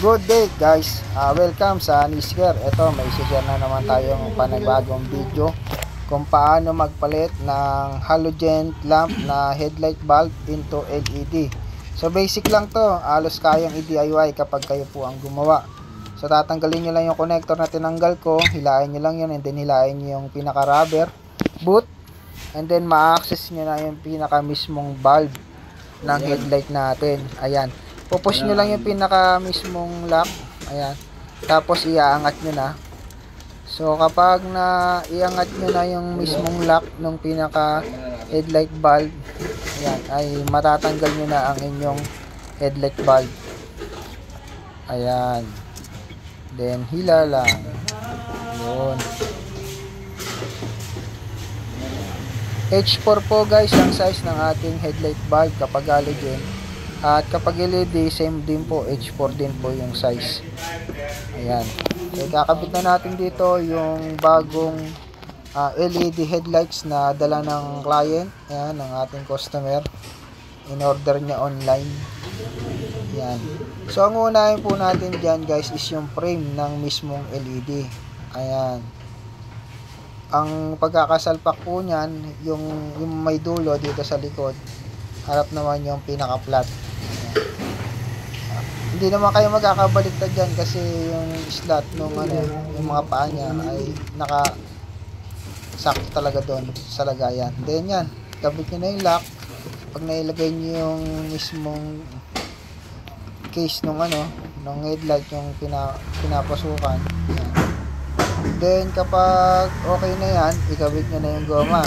Good day guys, welcome sa Nisker. Ito may share na naman tayong panibagong video kung paano magpalit ng halogen lamp na headlight bulb into LED. So basic lang to, halos kayang i-DIY kapag kayo po ang gumawa. So tatanggalin nyo lang yung connector na tinanggal ko, hilain nyo lang yun, and then hilain nyo yung pinaka rubber boot, and then ma-access nyo na yung pinaka mismong bulb ng headlight natin. Ayan, pupush nyo lang yung pinaka mismong lock. Ayan, tapos iaangat nyo na. So kapag iangat nyo na yung mismong lock ng pinaka headlight bulb, ayan, ay matatanggal nyo na ang inyong headlight bulb. Ayan, then hila lang yun. H4 po guys ang size ng ating headlight bulb kapag halogen. At kapag LED, same din po, H4 din po yung size. Ayan. So, kakabit na natin dito yung bagong LED headlights na dala ng client. Ayan, ng ating customer. In order niya online. Ayan. So, ang unahin po natin dyan guys is yung frame ng mismong LED. Ayan. Ang pagkakasalpak po niyan, yung may dulo dito sa likod, harap naman yung pinaka-flat. Hindi naman kayo magkakabaliktad dyan kasi yung slot nung yung mga paa niya ay sakto talaga doon sa lagayan. Then yan, kabit nyo na yung lock. Pag nailagay nyo yung mismong case nung nung headlight, yung pinapasukan, yan. Then kapag okay na yan, ikabit nyo na yung goma,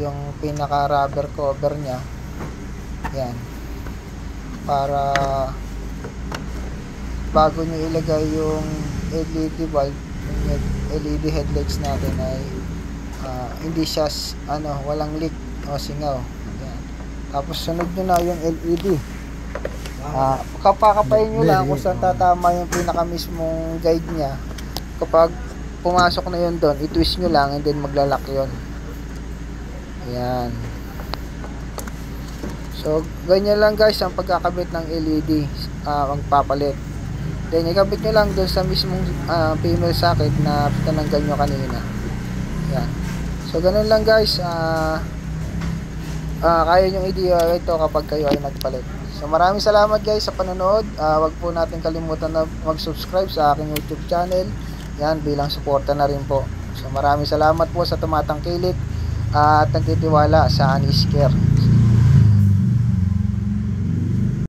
yung pinaka rubber cover nya. Yan, para bago nyo ilagay yung LED bulb, yung LED headlights natin ay hindi siya walang leak o singaw. Yan. Tapos sunod nyo na yung LED. Kapakapayin nyo lang kung saan tatama yung pinaka mismong guide nya. Kapag pumasok na yun doon, i-twist nyo lang and then maglalak yun. Ayan. So ganyan lang guys ang pagkakabit ng LED, magpapalit. Then ikabit nyo lang doon sa mismong female socket na tinanggal nyo kanina. Ayan. So ganun lang guys, kaya nyo i-DIY ito kapag kayo ay nagpalit. So maraming salamat guys sa panonood. Wag po natin kalimutan na mag-subscribe sa aking YouTube channel. Yan, bilang suporta na rin po. So maraming salamat po sa tumatangkilik at nagtitiwala sa Nisker.